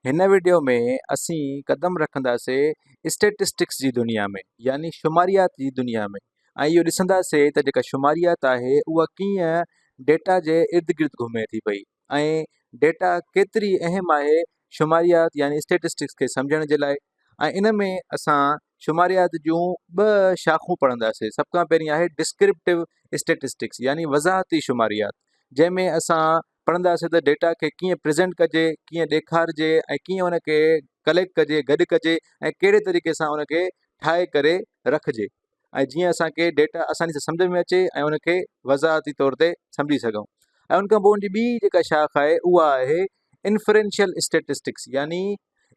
हिन वीडियो में असीं क़दम रखंदासीं स्टेटिस्टिक्स जी दुनिया में, यानी शुमारियात जी दुनिया में। ऐं इहो ॾिसंदासीं त जेका शुमारियात आहे उहा कीअं डेटा जे इर्द गिर्द घुमे थी पई ऐं डेटा केतिरी अहम आहे शुमारियात यानी स्टेटिस्टिक्स खे सम्झण जे लाइ। ऐं इन में असां शुमारियात जूं ॿ शाख़ूं पढ़ंदासीं। सभ खां पहिरीं आहे डिस्क्रिप्टिव स्टेटिस्टिक्स यानी वज़ाहती शुमारियात, जंहिंमें असां पढ़ंदासीं त डेटा खे कीअं प्रेज़ेंट कजे, कीअं ॾेखारिजे ऐं कीअं उनखे कलेक्ट कजे, गॾु कजे ऐं कहिड़े तरीक़े सां उनखे ठाहे करे रखिजे, ऐं जीअं असांखे डेटा आसानी सां सम्झ में अचे ऐं उनखे वज़ाहती तौर ते सम्झी सघूं। ऐं उनखां पोइ उनजी ॿी जेका शाख़ आहे उहा आहे इन्फ्रेंशियल स्टेटिस्टिक्स यानी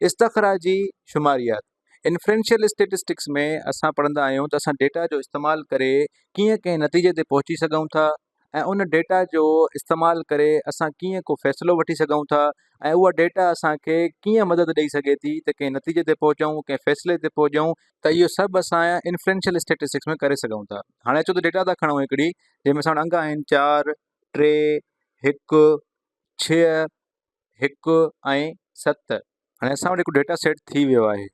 इस्तख़राजी शुमारियात। इन्फ्रेंशियल स्टेटिस्टिक्स में असां पढ़ंदा आहियूं त असां डेटा जो इस्तेमालु करे कीअं कंहिं नतीजे ते पहुची सघूं था ऐं उन डेटा जो इस्तेमालु करे असां कीअं को फ़ैसिलो वठी सघूं था ऐं उहा डेटा असांखे कीअं मदद ॾेई सघे थी त कंहिं नतीजे ते पहुचूं, कंहिं फ़ैसिले ते पहुचूं। त इहो सभु असां इन्फ्रेंशियल स्टेटिस्टिक्स में करे सघूं था। हाणे अचो त डेटा था खणूं हिकिड़ी, जंहिंमें असां वटि अंग आहिनि 4, 3, 1, 6, 1 ऐं 7। हाणे असां वटि हिकु डेटा सेट थी वियो आहे।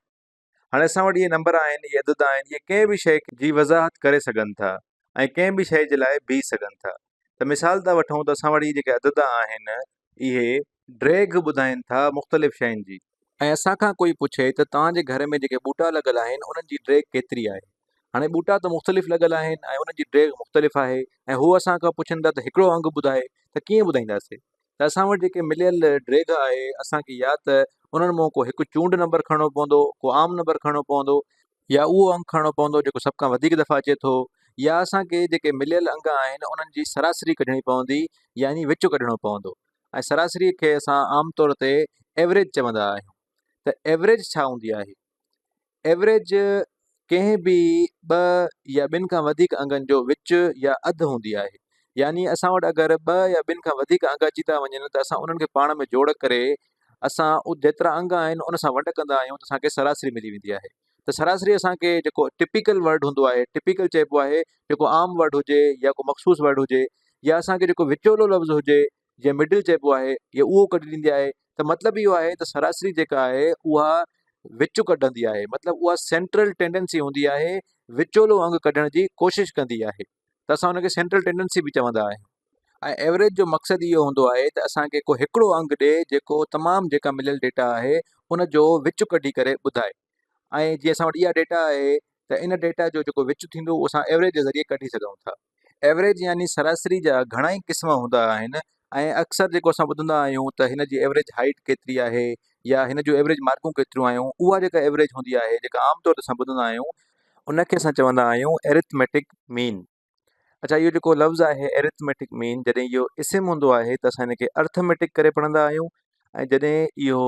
हाणे असां वटि इहे नंबर आहिनि, इहे अदद आहिनि, इहे कंहिं बि शइ जी वज़ाहत करे सघनि था ऐं कंहिं बि शइ जे लाइ बीह सघनि था। त मिसाल था वठूं त असां वटि इहे जेके अदद आहिनि इहे ड्रैग ॿुधाइनि था मुख़्तलिफ़ शयुनि जी। ऐं असांखां कोई पुछे त तव्हांजे घर में जेके ॿूटा लॻल आहिनि उन्हनि जी ड्रैग केतिरी आहे। हाणे ॿूटा त मुख़्तलिफ़ लॻल आहिनि ऐं उन्हनि जी ड्रैग मुख़्तलिफ़ आहे ऐं हू असांखां पुछनि था त हिकिड़ो अंग ॿुधाए, त कीअं ॿुधाईंदासीं? त असां वटि जेके मिलियल ड्रैग आहे असांखे या त उन्हनि मां को हिकु चूंड नंबर खणणो पवंदो, को आम नंबर खणणो पवंदो, या उहो अंग खणणो पवंदो जेको सभ खां वधीक दफ़ा अचे थो, या असांखे जेके मिलियल अंग आहिनि उन्हनि जी सरासरी कढणी पवंदी यानी विचु कढणो पवंदो। ऐं सरासरी खे असां आम तौर ते एवरेज चवंदा आहियूं। त एवरेज छा हूंदी आहे? एवरेज कंहिं बि ॿ या ॿिनि खां वधीक अंगनि जो विच या अधु हूंदी आहे। यानी असां वटि अगरि ॿ या ॿिनि खां वधीक अंग अची था वञनि त असां उन्हनि खे पाण में जोड़ करे असां जेतिरा अंग आहिनि उन सां वंड कंदा आहियूं त असांखे सरासरी मिली वेंदी आहे। त सरासरी असांखे जेको टिपिकल वर्ड हूंदो आहे, टिपिकल चइबो आहे जेको आम वर्ड हुजे या को मख़सूस वर्ड हुजे, या असांखे जेको विचोलो लफ़्ज़ हुजे जीअं मिडिल चइबो आहे, या उहो कढी ॾींदी आहे। त मतिलबु इहो आहे त सरासरी जेका आहे उहा विचु कढंदी आहे, मतिलबु उहा सेंट्रल टेंडेंसी हूंदी आहे, विचोलो अंग कढण जी कोशिशि कंदी आहे। त असां हुनखे सेंट्रल टेंडेंसी बि चवंदा आहियूं। ऐं एवरेज जो मक़सदु इहो हूंदो आहे त असांखे को हिकिड़ो अंग ॾिए जेको तमामु जेका मिलियल डेटा आहे उन जो विचु कढी करे ॿुधाए। ऐं जीअं असां वटि इहा डेटा आहे त इन डेटा जो जेको विचु थींदो उहो असां एवरेज जे ज़रिए कढी सघूं था। एवरेज यानी सरासरी जा घणा ई क़िस्म हूंदा आहिनि ऐं अक्सर जेको असां ॿुधंदा आहियूं त हिन जी एवरेज हाइट केतिरी आहे या हिन जूं एवरेज मार्कूं केतिरियूं आहियूं, उहा जेका एवरेज हूंदी आहे जेका आम तौर ते असां ॿुधंदा आहियूं उनखे असां चवंदा आहियूं एरिथमेटिक मीन। अच्छा, इहो जेको लफ़्ज़ु आहे एरिथमेटिक मीन, जॾहिं इहो इस्म हूंदो आहे त असां हिनखे अर्थमेटिक करे पढ़ंदा आहियूं, ऐं जॾहिं इहो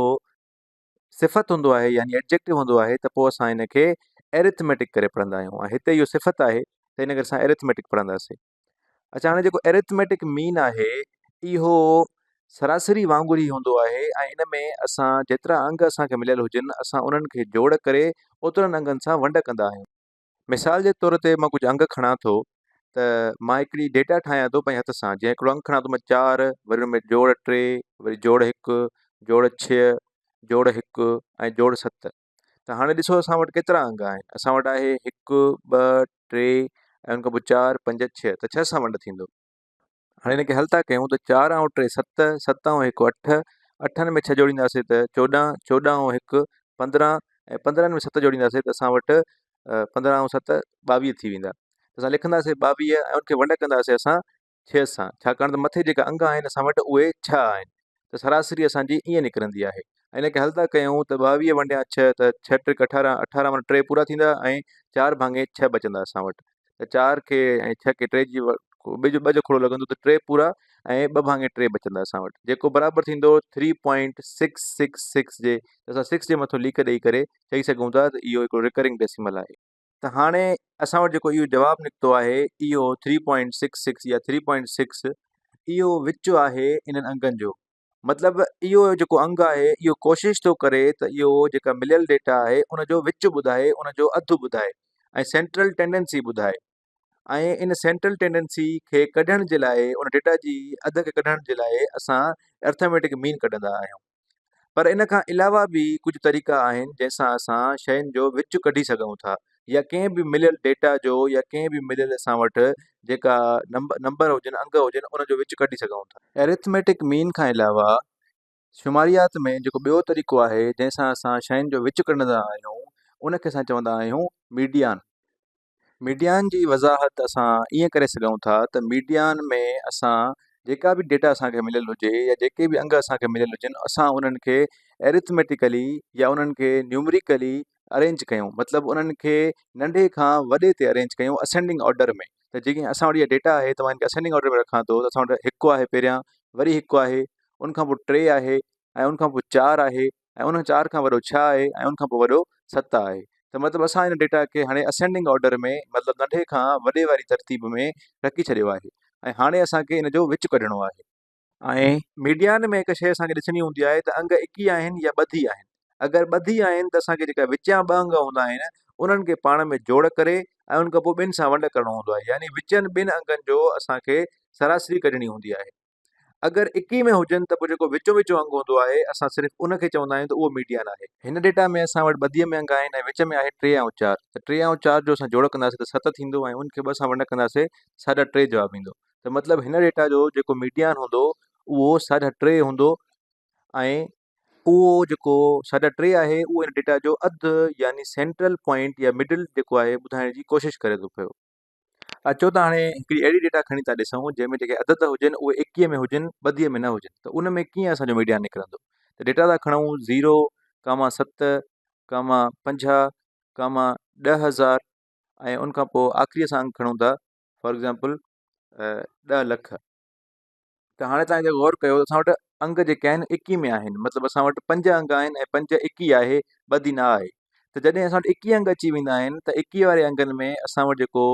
सिफ़त हूंदो आहे यानी एडजेक्टिव हूंदो आहे त पोइ असां हिनखे एरिथमेटिक करे पढ़ंदा आहियूं। ऐं हिते इहो सिफ़त आहे त इन करे असां एरिथमेटिक पढ़ंदासीं। अच्छा, हाणे जेको एरिथमेटिक मीन आहे इहो सरासरी वांगुरु ई हूंदो आहे ऐं इन में असां जेतिरा अंग असांखे मिलियल हुजनि असां उन्हनि खे जोड़ करे ओतिरनि अंगनि सां वंड कंदा आहियूं। मिसाल जे तौर ते मां कुझु अंग खणां थो, त मां हिकिड़ी डेटा ठाहियां थो पंहिंजे हथ सां। जीअं हिकिड़ो अंग खणां थो मां 4, वरी हुन में जोड़ 3, वरी जोड़ 1, जोड़ 6, जोड़ 1 ऐं जोड़ 7। त हाणे ॾिसो असां वटि केतिरा अंग आहिनि। असां वटि आहे 1, 2, 3 ऐं उन खां पोइ 4, 5, 6, त 6 सां वंड थींदो। हाणे हिनखे हल था कयूं त 4 ऐं 3 7, 7 ऐं 1 8, 8 में 6 जोड़ींदासीं त 14, 14 ऐं 1 15 ऐं 15 में 7 जोड़ींदासीं त असां वटि 15 ऐं 7 22 थी वेंदा। त असां लिखंदासीं 22 ऐं उनखे वंड कंदासीं असां 6 सां, छाकाणि त मथे जेका अंग आहिनि असां वटि उहे 6 आहिनि। त सरासरी असांजी ईअं निकिरंदी आहे। ऐं हिनखे हल था कयूं त 22 वंडिया 6 त 6 × 18, 18 माना 3 पूरा थींदा ऐं 4 भाङे 6 बचंदा असां वटि। त 4 खे ऐं 6 खे 3 जी ॿिए जो 2 जो खोड़ो लॻंदो त 3 पूरा ऐं 2 भाङे 3 बचंदा असां वटि, जेको बराबरि थींदो 3.666 जे। त असां 6 जे मथां लीक ॾेई करे चई सघूं था त इहो हिकिड़ो रिकरिंग डेसिमल आहे। त हाणे असां वटि जेको इहो जवाबु निकितो आहे इहो 3.66 या 3.6 इहो विचु आहे इन्हनि अंगनि जो। मतिलबु इहो जेको अंग आहे इहो कोशिशि थो करे त इहो जेका मिलियल डेटा आहे उनजो विचु ॿुधाए, उनजो अधु ॿुधाए ऐं सेंट्रल टेंडेंसी ॿुधाए। ऐं इन सेंट्रल टेंडेंसी खे कढण जे लाइ, उन डेटा जी अधु खे कढण जे लाइ असां अर्थमेटिक मीन कढंदा आहियूं। पर इन खां अलावा बि कुझु तरीक़ा आहिनि जंहिंसां असां शयुनि जो विच कढी सघूं था या कंहिं बि मिलियल डेटा जो या कंहिं बि मिलियल असां वटि जेका नंबर हुजनि अंग हुजनि उन जो विच कढी सघूं था। एरिथमेटिक मीन खां अलावा शुमारियात में जेको ॿियो तरीक़ो आहे जंहिंसां असां शयुनि जो विच कढंदा आहियूं उनखे असां चवंदा आहियूं मीडियान। मीडियान जी वज़ाहत असां ईअं करे सघूं था त मीडियान में असां जेका बि डेटा असांखे मिलियल हुजे या जेके बि अंग असांखे मिलियल हुजनि असां उन्हनि खे एरिथमेटिकली या उन्हनि खे न्यूमरिकली अरेंज कयूं, मतिलबु उन्हनि खे नंढे खां वॾे ते अरेंज कयूं असेंडिंग ऑर्डर में। त जेकी असां वटि इहा डेटा आहे तव्हां इनखे असेंडिंग ऑर्डर में रखां थो त असां वटि हिकु आहे पहिरियां, वरी हिकु आहे, उनखां पोइ 3 आहे ऐं उनखां पोइ 4 आहे ऐं उन 4 खां वॾो 6 आहे ऐं उनखां पोइ वॾो 7 आहे। त मतिलबु असां इन डेटा खे हाणे असेंडिंग ऑर्डर में मतिलबु नंढे खां वॾे वारी तरतीब में रखी छॾियो आहे ऐं हाणे असांखे इन जो विच कढणो आहे। ऐं मीडियान में हिकु शइ असांखे ॾिसणी हूंदी आहे त अंग 21 आहिनि या 32 आहिनि। अगरि 32 आहिनि त असांखे जेका विचां 2 अंग हूंदा आहिनि उन्हनि खे पाण में जोड़ करे ऐं उनखां पोइ ॿिनि सां वंड करणो हूंदो आहे, यानी विचनि 2 अंगनि जो असांखे सरासरी कढणी हूंदी आहे। अगरि 21 में हुजनि त पोइ जेको विचो विचो अंग हूंदो आहे असां सिर्फ़ु उनखे चवंदा आहियूं त उहो मीडियन आहे। हिन डेटा में असां वटि 32 में अंग आहिनि ऐं विच में आहे 3 ऐं 4, त 3 ऐं 4 जो असां जोड़ कंदासीं त 7 थींदो ऐं उनखे 2 सां वंड कंदासीं 3.5 जवाबु ईंदो। त मतिलबु हिन डेटा जो जेको मीडियन हूंदो उहो 3.5 हूंदो ऐं उहो जेको 3.5 आहे उहो हिन डेटा जो अधु यानी सेंट्रल पॉइंट या मिडिल जेको आहे ॿुधाइण जी कोशिशि करे थो पियो। अचो त हाणे हिकिड़ी अहिड़ी डेटा खणी था ॾिसूं जंहिंमें जेके अदद हुजनि उहे 21 में हुजनि 32 में न हुजनि, त उन में कीअं असांजो मीडिया निकिरंदो। त डेटा था खणूं 0, 7, 50, 10,000 ऐं उनखां पोइ आख़िरीअ सां अंक खणूं था फॉर एग्ज़ाम्पल 10 लख। त हाणे तव्हां जेको गौर कयो असां वटि अंग जेके आहिनि 21 में आहिनि, मतिलबु असां वटि 5 अंग आहिनि ऐं 5 21 आहे, 32 न आहे। त जॾहिं असां वटि 21 अंग अची वेंदा आहिनि त 21 वारे अंगनि में असां वटि जेको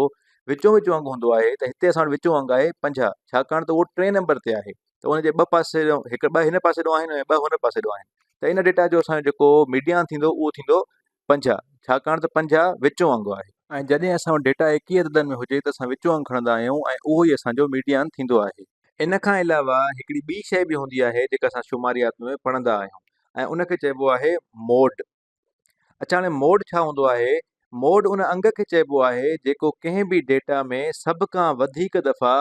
विचो विचो अंग हूंदो आहे त हिते असां वटि विचो अंग आहे 50, छाकाणि त उहो 3 नंबर ते आहे, त उनजे 2 पासे हिकु 2 हिन पासे ॾों आहिनि ऐं 2 हुन पासे ॾों आहिनि। त इन डेटा जो असांजो जेको मीडियन थींदो उहो थींदो 50, छाकाणि त 50 विचो अंग आहे। ऐं जॾहिं असां वटि डेटा 21 अददनि में हुजे त असां विचो अंग खणंदा आहियूं ऐं उहो ई असांजो मीडियन थींदो आहे। इन खां अलावा हिकिड़ी ॿी शइ बि हूंदी आहे जेका असां शुमारियात में पढ़ंदा आहियूं ऐं उनखे चइबो आहे मोड। अच्छा, हाणे मोड छा हूंदो आहे? मोड उन अंग खे चइबो आहे जेको कंहिं बि डेटा में सभ खां वधीक दफ़ा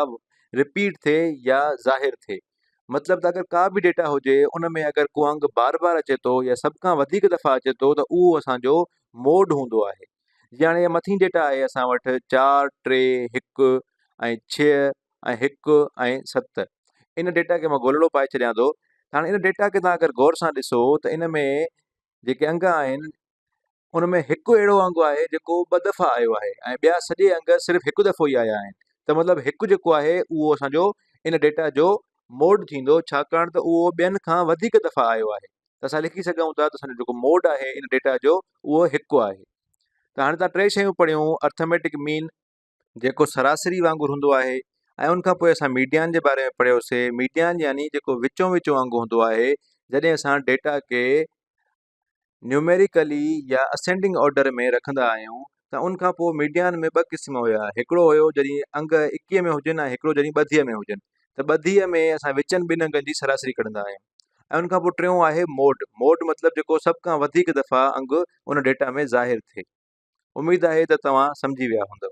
रिपीट थिए या ज़ाहिर थिए। मतिलबु त अगरि का बि डेटा हुजे उन में अगरि को अंग बार बार अचे थो या सभ खां वधीक दफ़ा अचे थो त उहो असांजो मोड हूंदो आहे। जीअं हाणे मथीं डेटा आहे असां वटि 4, 3, 1 ऐं 6 ऐं 1 ऐं 7। इन डेटा खे मां ॻोल्हड़ो पाए छॾियां थो। हाणे इन डेटा खे तव्हां अगरि गौर सां ॾिसो त इन में जेके अंग आहिनि उनमें हिकु अहिड़ो अंग आहे जेको 2 दफ़ा आयो आहे ऐं ॿिया सॼे अंग सिर्फ़ु हिकु दफ़ो ई आया आहिनि। त मतिलबु हिकु जेको आहे उहो असांजो इन डेटा जो मोड थींदो, छाकाणि त उहो ॿियनि खां वधीक दफ़ा आयो आहे। त असां लिखी सघूं था त असांजो जेको मोड आहे इन डेटा जो उहो 1 आहे। त हाणे तव्हां 3 शयूं पढ़ियूं, अर्थमेटिक मीन जेको सरासरी वांगुरु हूंदो आहे ऐं उनखां पोइ असां मीडियन जे बारे में पढ़ियोसीं। मीडियन यानी जेको विचो विचो अंग हूंदो आहे जॾहिं असां डेटा खे न्यूमेरिकली या असेंडिंग ऑर्डर में रखंदा आहियूं त उनखां पोइ मीडियन में 2 क़िस्म हुया। हिकिड़ो हुयो जॾहिं अंग 21 में हुजनि ऐं हिकिड़ो जॾहिं 32 में हुजनि। त 32 में असां विचनि 2 अंगनि जी सरासरी कढंदा आहियूं ऐं उनखां पोइ टियों आहे मोड। मोड मतिलबु जेको सभ खां वधीक दफ़ा अंग उन डेटा में ज़ाहिर थिए। उमेदु आहे त तव्हां सम्झी विया हूंदव।